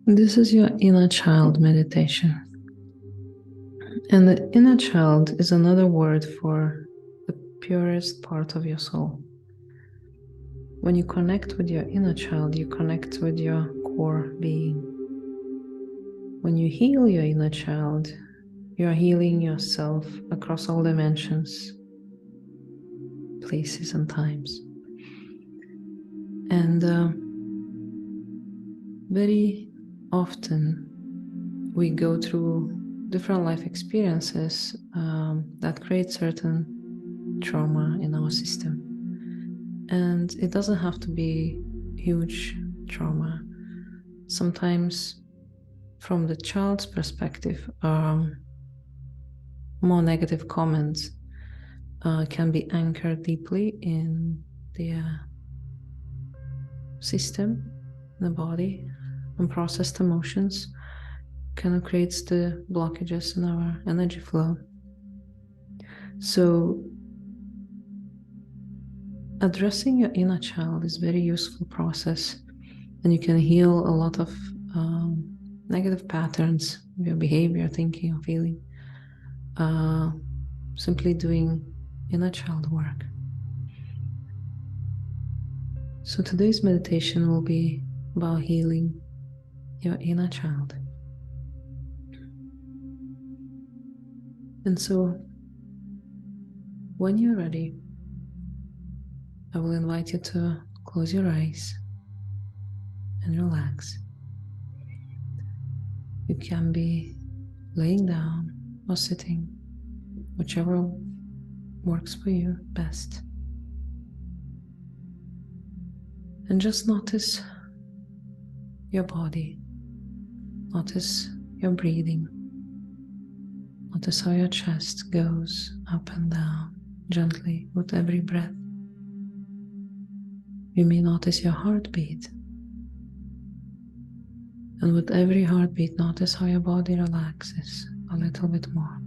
This is your inner child meditation. And the inner child is another word for the purest part of your soul. When you connect with your inner child, you connect with your core being. When you heal your inner child, you are healing yourself across all dimensions, places, and times. And very often we go through different life experiences that create certain trauma in our system. And it doesn't have to be huge trauma. Sometimes, from the child's perspective, more negative comments can be anchored deeply in their system, the body, and processed emotions kind of creates the blockages in our energy flow. So addressing your inner child is a very useful process, and you can heal a lot of negative patterns of your behavior, thinking, or feeling, simply doing inner child work. So today's meditation will be about healing your inner child. And so when you're ready, I will invite you to close your eyes and relax. You can be laying down or sitting, whichever works for you best. And just notice your body. Notice your breathing. Notice how your chest goes up and down gently with every breath. You may notice your heartbeat. And with every heartbeat, notice how your body relaxes a little bit more.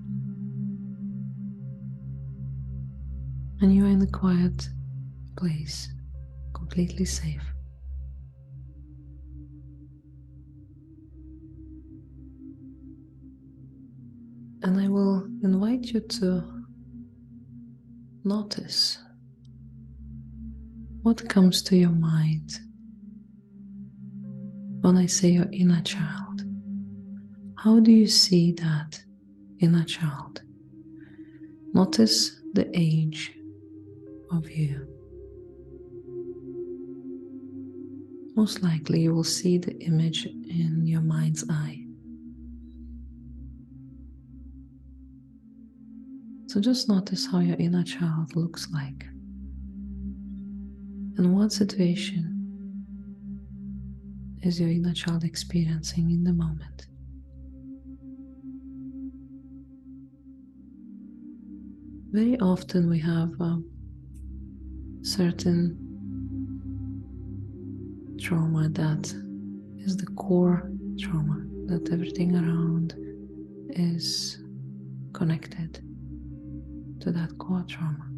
And you are in a quiet place, completely safe. And I will invite you to notice what comes to your mind when I say your inner child. How do you see that inner child? Notice the age of you. Most likely you will see the image in your mind's eye. So just notice how your inner child looks like. And what situation is your inner child experiencing in the moment? Very often we have certain trauma that is the core trauma, that everything around is connected to that core trauma.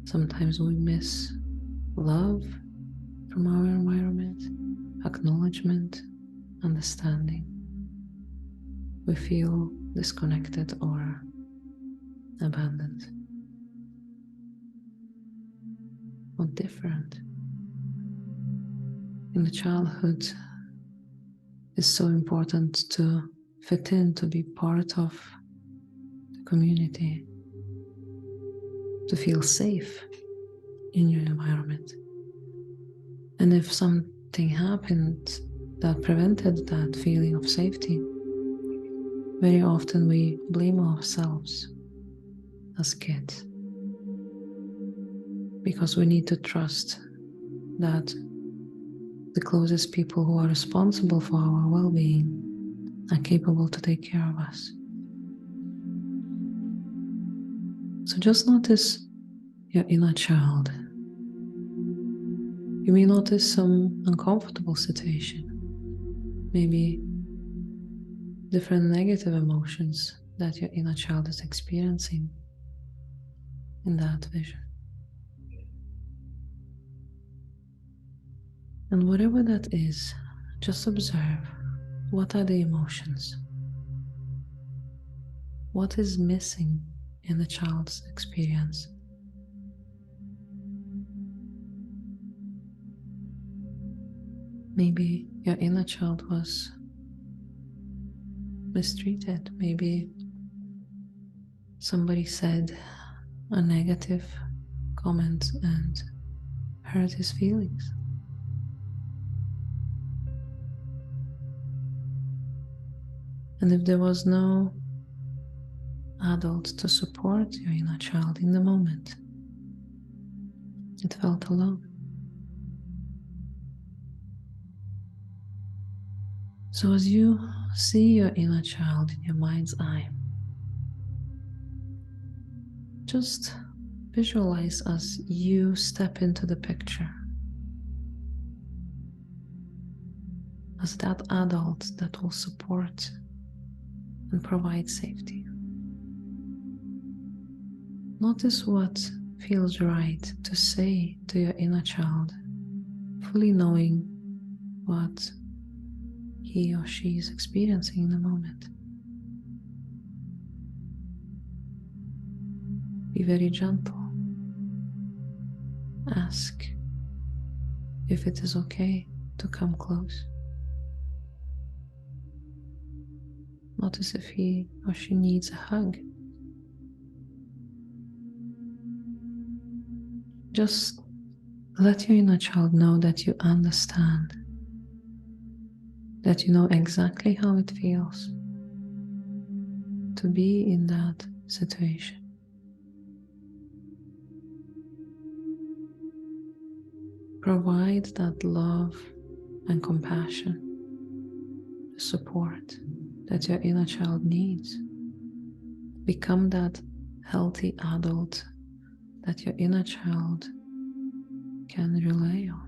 Sometimes we miss love from our environment, acknowledgement, understanding. We feel disconnected or abandoned or different. In the childhood, it's so important to fit in, to be part of the community, to feel safe in your environment. And if something happened that prevented that feeling of safety, very often we blame ourselves as kids because we need to trust that the closest people who are responsible for our well-being are capable to take care of us. So just notice your inner child. You may notice some uncomfortable situation, maybe different negative emotions that your inner child is experiencing in that vision. And whatever that is, just observe what are the emotions, what is missing in the child's experience. Maybe your inner child was mistreated. Maybe somebody said a negative comment and hurt his feelings. And if there was no adult to support your inner child in the moment, it felt alone. So as you see your inner child in your mind's eye, just visualize as you step into the picture as that adult that will support and provide safety. Notice what feels right to say to your inner child, fully knowing what he or she is experiencing in the moment. Be very gentle. Ask if it is okay to come close. Notice if he or she needs a hug. Just let your inner child know that you understand, that you know exactly how it feels to be in that situation. Provide that love and compassion, the support that your inner child needs. Become that healthy adult that your inner child can rely on.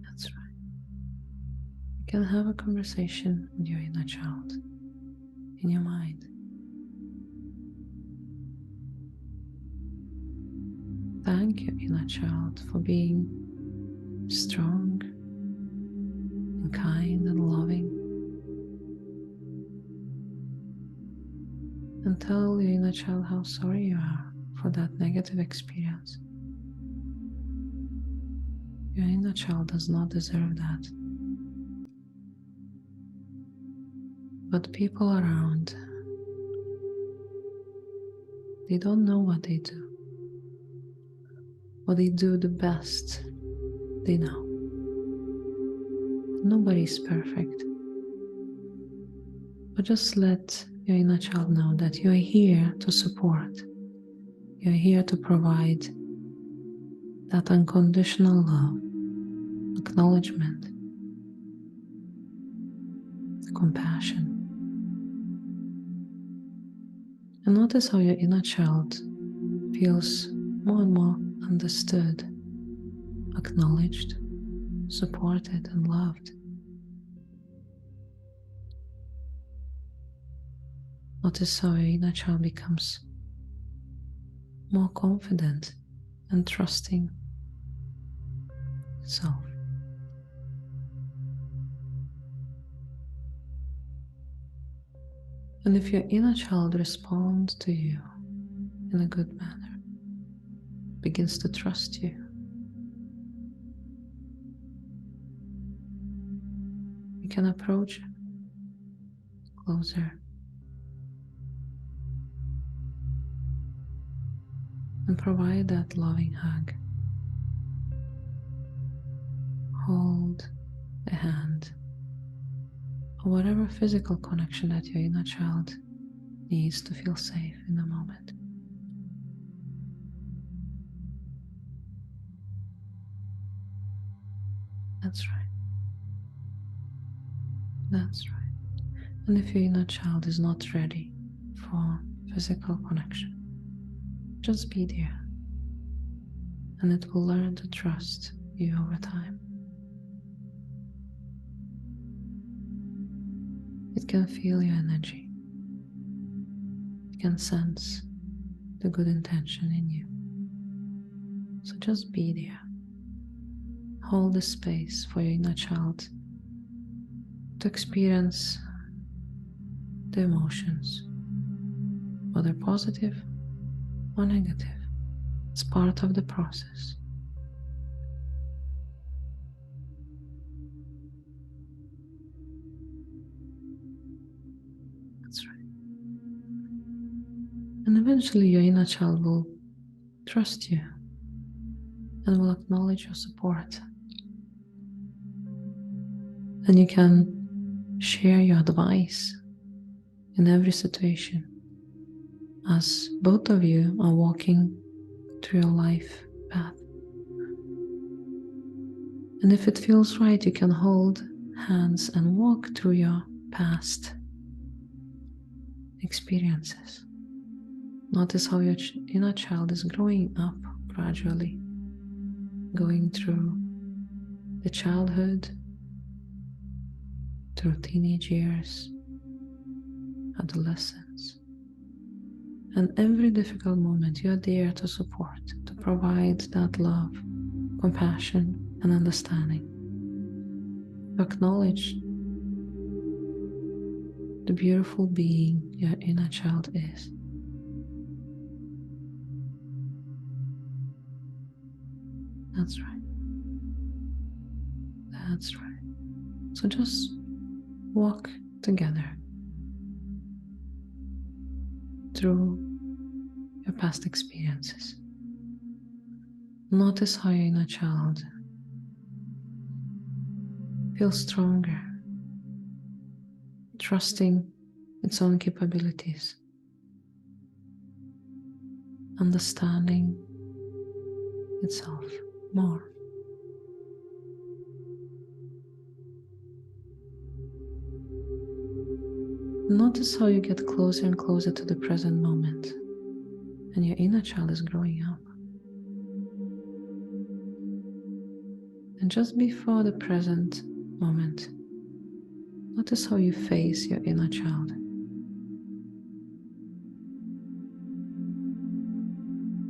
That's right. You can have a conversation with your inner child in your mind. Thank your inner child for being strong and kind and loving. And tell your inner child how sorry you are for that negative experience. Your inner child does not deserve that. But people around, they don't know what they do. Or they do the best they know. Nobody's perfect. But just let your inner child know that you're here to support. You're here to provide that unconditional love, acknowledgement, compassion. And notice how your inner child feels more and more understood, acknowledged, supported, and loved. Notice how your inner child becomes more confident and trusting itself. And if your inner child responds to you in a good manner, begins to trust you, you can approach it closer and provide that loving hug. Hold a hand, or whatever physical connection that your inner child needs to feel safe in the moment. That's right. That's right. And if your inner child is not ready for physical connection, just be there, and it will learn to trust you over time. It can feel your energy. It can sense the good intention in you. So just be there. Hold the space for your inner child to experience the emotions, whether positive or negative. It's part of the process. That's right. And eventually your inner child will trust you and will acknowledge your support. And you can share your advice in every situation as both of you are walking through your life path. And if it feels right, you can hold hands and walk through your past experiences. Notice how your inner child is growing up gradually, going through the childhood, through teenage years, adolescence. And every difficult moment, you are there to support, to provide that love, compassion, and understanding. To acknowledge the beautiful being your inner child is. That's right. That's right. So just walk together through your past experiences. Notice how your inner child feels stronger, trusting its own capabilities, understanding itself more. Notice how you get closer and closer to the present moment, and your inner child is growing up. And just before the present moment, notice how you face your inner child.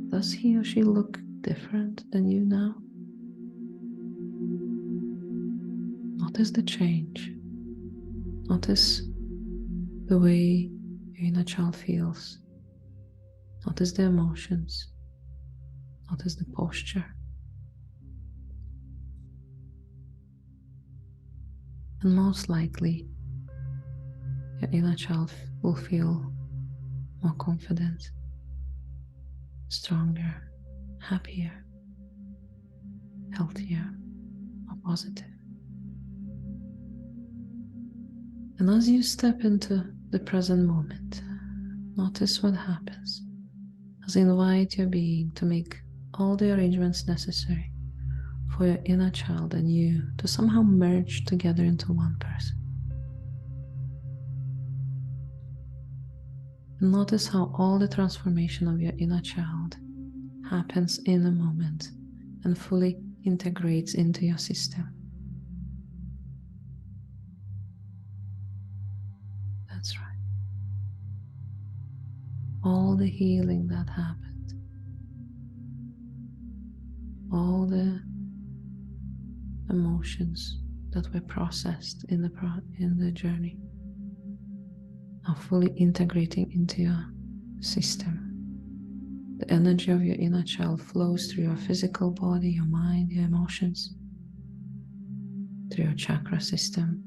Does he or she look different than you now? Notice the change. Notice the way your inner child feels. Notice the emotions. Notice the posture. And most likely, your inner child will feel more confident, stronger, happier, healthier, more positive. And as you step into the present moment, notice what happens as you invite your being to make all the arrangements necessary for your inner child and you to somehow merge together into one person. And notice how all the transformation of your inner child happens in a moment and fully integrates into your system. That's right. All the healing that happened, all the emotions that were processed in the journey are fully integrating into your system. The energy of your inner child flows through your physical body, your mind, your emotions, through your chakra system,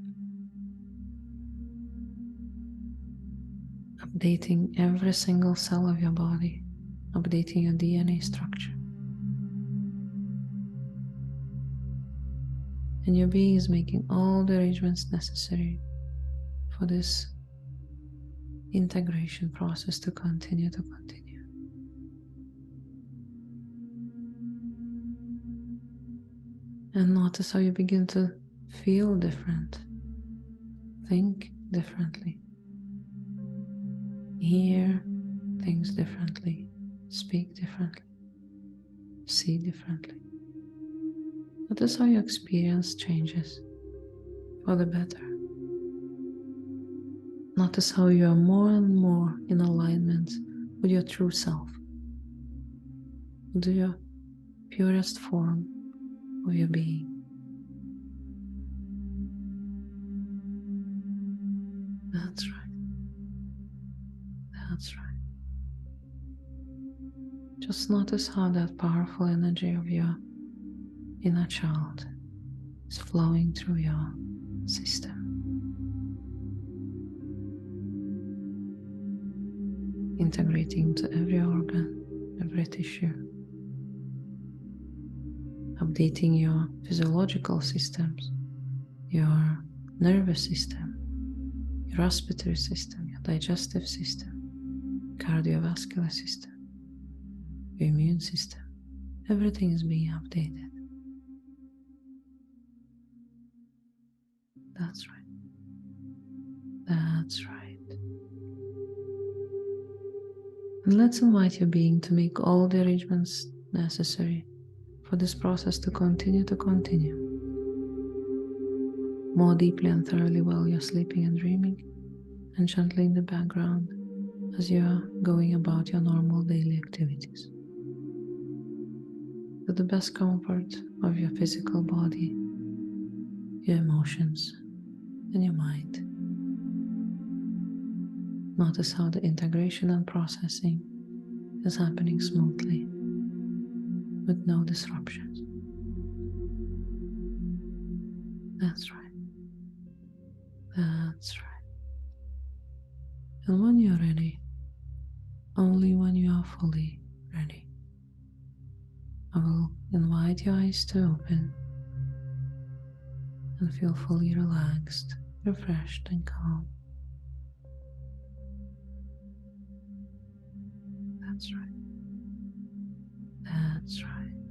updating every single cell of your body, updating your DNA structure. And your being is making all the arrangements necessary for this integration process to continue. And notice how you begin to feel different, think differently, hear things differently, speak differently, see differently. Notice how your experience changes for the better. Notice how you are more and more in alignment with your true self, with your purest form of your being. That's right. That's right. Just notice how that powerful energy of your inner child is flowing through your system, integrating to every organ, every tissue, updating your physiological systems, your nervous system, your respiratory system, your digestive system, cardiovascular system, your immune system. Everything is being updated. That's right. That's right. And let's invite your being to make all the arrangements necessary for this process to continue more deeply and thoroughly while you're sleeping and dreaming, and gently in the background as you're going about your normal daily activities. With the best comfort of your physical body, your emotions, and your mind. Notice how the integration and processing is happening smoothly, with no disruptions. That's right. That's right. And when you're ready, only when you are fully ready, I will invite your eyes to open and feel fully relaxed, refreshed, and calm. That's right. That's right.